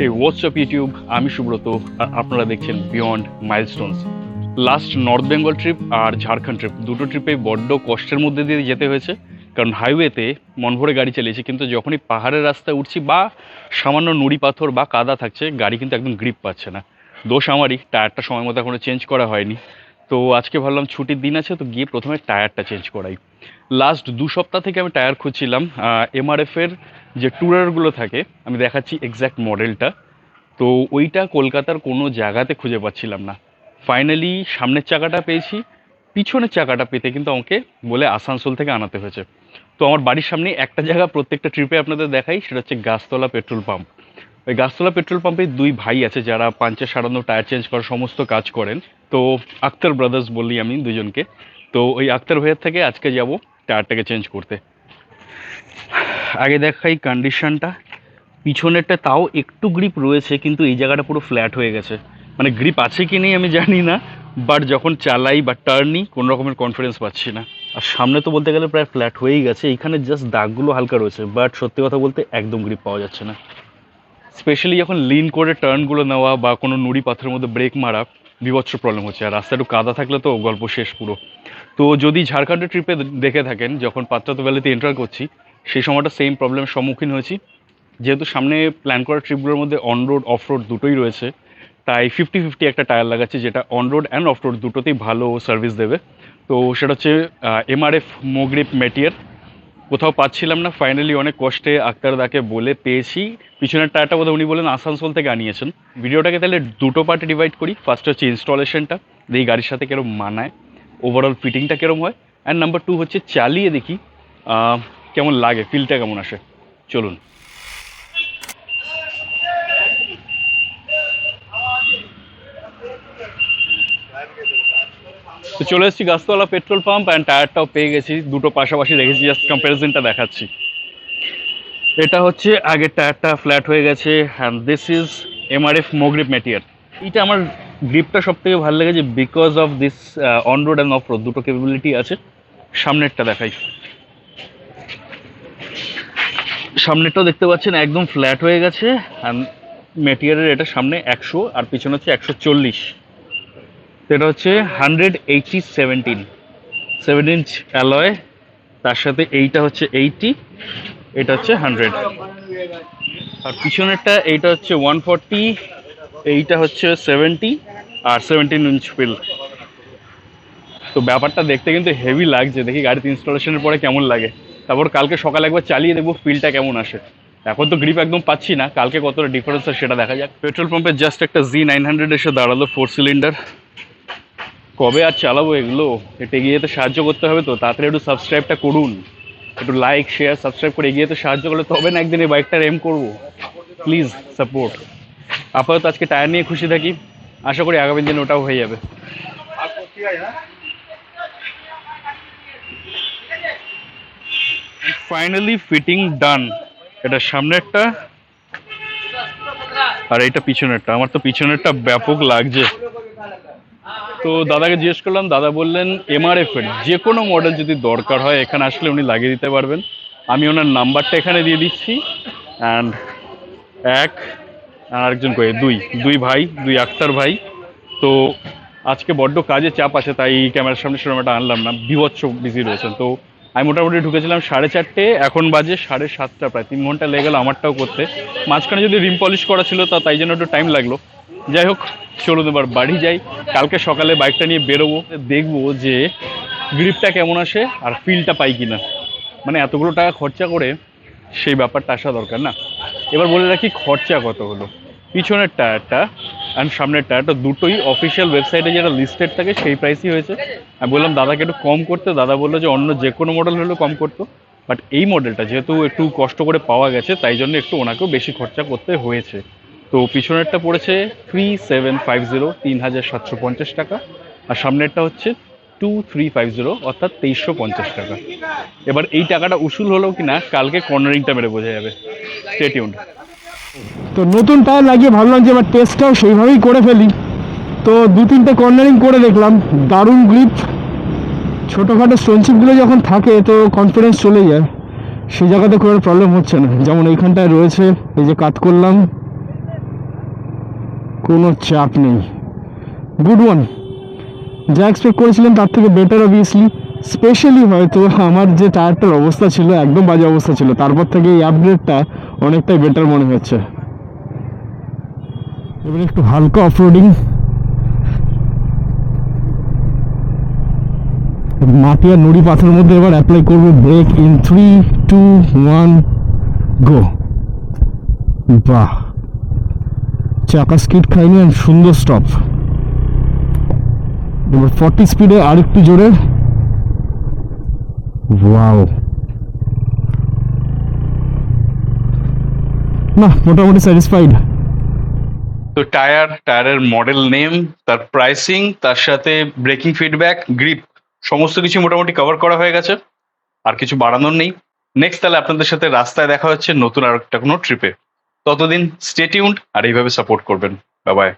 হে WhatsApp YouTube, আমি সুব্রত আর আপনারা দেখছেন beyond milestones. Last north Bengal trip আর ঝাড়খণ্ড ট্রিপ, দুটো ট্রিপে বড্ড কষ্টের মধ্যে দিয়ে যেতে হয়েছে, কারণ হাইওয়েতে মন ভরে গাড়ি চালিয়েছি, কিন্তু যখনই পাহাড়ের রাস্তায় উঠছি বা সামান্য নুড়ি পাথর বা কাদা থাকছে, গাড়ি কিন্তু একদম গ্রিপ পাচ্ছে না। দোষ আমারই, টায়ারটা সময় মতো এখনও চেঞ্জ করা হয়নি। তো আজকে ভাবলাম ছুটির দিন আছে, তো গিয়ে প্রথমে টায়ারটা চেঞ্জ করাই। লাস্ট 2 সপ্তাহ থেকে আমি টায়ার খুঁজছিলাম। এমআরএফের যে ট্যুরারগুলো থাকে, আমি দেখাচ্ছি এক্স্যাক্ট মডেলটা, তো ওইটা কলকাতার কোনো জায়গাতে খুঁজে পাচ্ছিলাম না। ফাইনালি সামনের চাকাটা পেয়েছি, পিছনের চাকাটা পেতে কিন্তু আমাকে বলে আসানসোল থেকে আনাতে হয়েছে। তো আমার বাড়ির সামনে একটা জায়গা প্রত্যেকটা ট্রিপে আপনাদের দেখাই, সেটা হচ্ছে গাছতলা পেট্রোল পাম্প। ওই গাছতলা পেট্রোল পাম্পে দুই ভাই আছে যারা পাঞ্চার সারানো, টায়ার চেঞ্জ করার সমস্ত কাজ করেন। তো আক্তার ব্রাদার্স বলি আমি দুজনকে। তো ওই আক্তার ভাইয়ের থেকে আজকে যাব টায়ারটাকে চেঞ্জ করতে। আগে দেখাই কন্ডিশনটা। পিছনেরটা তাও একটু গ্রিপ রয়েছে, কিন্তু এই জায়গাটা পুরো ফ্ল্যাট হয়ে গেছে। মানে গ্রিপ আছে কি নেই আমি জানি না, বাট যখন চালাই বা টার্নই কোনো রকমের কনফিডেন্স পাচ্ছি না। আর সামনে তো বলতে গেলে প্রায় ফ্ল্যাট হয়েই গেছে, এইখানে জাস্ট দাগগুলো হালকা রয়েছে, বাট সত্যি কথা বলতে একদম গ্রিপ পাওয়া যাচ্ছে না। স্পেশালি যখন লিন করে টার্নগুলো নেওয়া বা কোনো নুড়ি পাথরের মধ্যে ব্রেক মারা, বিভৎস প্রবলেম হচ্ছে। আর রাস্তা একটু কাদা থাকলে তো গল্প শেষ পুরো। তো যদি ঝাড়খণ্ডের ট্রিপে দেখে থাকেন, যখন পাত্রাতো ভ্যালিতে এন্টার করছি, সেই সময়টা সেম প্রবলেমের সম্মুখীন হয়েছি। যেহেতু সামনে প্ল্যান করা ট্রিপগুলোর মধ্যে অন রোড অফ রোড দুটোই রয়েছে, তাই 50-50 একটা টায়ার লাগাচ্ছি, যেটা on road and of road দুটোতেই ভালো সার্ভিস দেবে। তো সেটা হচ্ছে MRF মোগ্রিপ মেটিয়ার। কোথাও পাচ্ছিলাম না, ফাইনালি অনেক কষ্টে আক্তারদাকে বলে পেয়েছি। পিছনের টায়ারটা বোধহয় উনি বলেন আসানসোল থেকে আনিয়েছেন। ভিডিওটাকে তাহলে দুটো পার্টে ডিভাইড করি। ফার্স্ট হচ্ছে ইনস্টলেশনটা, এই গাড়ির সাথে কীরকম মানায়, ওভারঅল ফিটিংটা কীরকম হয়, অ্যান্ড নাম্বার 2 হচ্ছে চালিয়ে দেখি কেমন লাগে, ফিলটা কেমন আসে। চলুন। তো চলে এসেছি গাছতলা পেট্রোল পাম্প, অ্যান্ড টায়ারটাও পেয়ে গেছি, দুটো পাশাপাশি রেখেছি, জাস্ট কম্প্যারিজনটা দেখাচ্ছি। এটা হচ্ছে আগের টায়ারটা ফ্ল্যাট হয়ে গেছে, অ্যান্ড দিস ইজ MRF মোগ্রিপ মেটিয়ার। এইটা আমার গ্রিপটা সব থেকে ভালো লেগেছে because of this on road and of road দুটো ক্যাপাবিলিটি আছে। সামনেরটা দেখাই, সামনেরটাও দেখতে পাচ্ছেন একদম ফ্ল্যাট হয়ে গেছে। অ্যান্ড মেটিয়ারের এটা সামনে 100 আর পিছনে হচ্ছে 140। এটা হচ্ছে 7 ইঞ্চ অ্যালয়, তার সাথে এইটা হচ্ছে 80, এটা হচ্ছে 100। আর পিছনেরটা এইটা হচ্ছে 140, এইটা হচ্ছে 70 আর 17 ইঞ্চ হুইল। তো ব্যাপারটা দেখতে কিন্তু হেভি লাগছে, দেখি গাড়িতে ইনস্টলেশনের পরে কেমন লাগে। তারপর কালকে সকালে একবার চালিয়ে দেখবো ফিলটা কেমন আসে। এখন তো গ্রিপ একদম পাচ্ছি না, কালকে কতটা ডিফারেন্স হয় সেটা দেখা যাক। পেট্রোল পাম্পে জাস্ট একটা Z900 এসে দাঁড়ালো, 4 সিলিন্ডার। কবে আর চালাবো এগুলো, একটু এগিয়ে যেতে সাহায্য করতে হবে। তো তাড়াতাড়ি একটু সাবস্ক্রাইবটা করুন, একটু লাইক শেয়ার সাবস্ক্রাইব করে এগিয়ে যেতে সাহায্য করলে তবে না একদিন এই বাইকটা রেম করবো। Please support. আপাতত আজকে টায়ার নিয়ে খুশি থাকি, আশা করি আগামী দিন ওটাও হয়ে যাবে। ফাইনালি ফিটিং ডান। এটা সামনেরটা আর এইটা পিছনেরটা। আমার তো পিছনেরটা ব্যাপক লাগছে। তো দাদাকে জিজ্ঞেস করলাম, দাদা বললেন MRF এর যে কোনো মডেল যদি দরকার হয় এখানে আসলে উনি লাগিয়ে দিতে পারবেন। আমি ওনার নাম্বারটা এখানে দিয়ে দিচ্ছি। অ্যান্ড এক আরেকজন কয়ে দুই ভাই, দুই আক্তার ভাই। তো আজকে বড্ড কাজে চাপ আছে, তাই ক্যামেরার সামনে সেরকমটা আনলাম না, বিভৎস বিজি রয়েছেন। তো আমি মোটামুটি ঢুকেছিলাম 4:30, এখন বাজে 7:30, প্রায় 3 ঘন্টা লেগে গেলো আমারটাও করতে। মাঝখানে যদি রিম পলিশ করা ছিল তা তাই জন্য একটু টাইম লাগলো। যাই হোক, চলুন এবার বাড়ি যাই। কালকে সকালে বাইকটা নিয়ে বেরোবো, দেখবো যে গ্রিপটা কেমন আসে আর ফিলটা পাই কিনা। মানে এতগুলো টাকা খরচা করে সেই ব্যাপারটা আসা দরকার না। এবার বলে রাখি খরচা কত হলো। পিছনের টায়ারটা অ্যান্ড সামনের টায়ারটা দুটোই অফিসিয়াল ওয়েবসাইটে যেটা লিস্টেড থাকে সেই প্রাইসই হয়েছে। আমি বললাম দাদাকে একটু কম করতে, দাদা বললো যে অন্য যে কোনো মডেল হলেও কম করতো, বাট এই মডেলটা যেহেতু একটু কষ্ট করে পাওয়া গেছে তাই জন্য একটু ওনাকেও বেশি খরচা করতে হয়েছে। তো পিছনেরটা পড়েছে 3750, 3750 টাকা, আর সামনেরটা হচ্ছে 2350, অর্থাৎ 2350 টাকা। এবার এই টাকাটা উসুল হলো কিনা কালকে কর্নারিংটা মেরে বোঝা যাবে। Stay tuned. তো নতুন টায়ার লাগিয়ে ভাবলাম যে এবার টেস্টটাও সেইভাবেই করে ফেলি। তো 2-3টে কর্নারিং করে দেখলাম, দারুণ গ্রিপ। ছোটোখাটো স্টোনচিপগুলো যখন থাকে তো কনফিডেন্স চলে যায়, সেই জায়গাতে কোনো প্রবলেম হচ্ছে না। যেমন এইখানটায় রয়েছে, এই যে কাট করলাম, কোনো চাপ নেই, গুড ওয়ান। যা এক্সপেক্ট করেছিলাম তার থেকে বেটার অবভিয়াসলি। স্পেশালি হয়তো আমার যে টায়ারটার অবস্থা ছিল একদম বাজে অবস্থা ছিল, তারপর থেকে এই আপগ্রেডটা অনেকটাই বেটার মনে হচ্ছে। এবার একটু হালকা অফরোডিং, মাটি আর নুড়ি পাথরের মধ্যে এবার অ্যাপ্লাই করবো ব্রেক ইন 3, 2, 1 গো। বাহ, চাকা স্কিড খাইনি আর সুন্দর স্টপ। এবার 40 স্পিডে আর একটু জোরে। ওয়াও, না মোটামুটি স্যাটিসফাইড। তো টায়ারের মডেল নেম, তার প্রাইসিং, তার সাথে ব্রেকিং ফিডব্যাক, গ্রিপ, সমস্ত কিছু মোটামুটি কভার করা হয়ে গেছে। আর কিছু বাড়ানোর নেই। নেক্সট তাহলে আপনাদের সাথে রাস্তায় দেখা হচ্ছে নতুন আর একটা কোনো ট্রিপে। ততদিন স্টে টিউনড আর এইভাবে সাপোর্ট করবেন। Bye bye.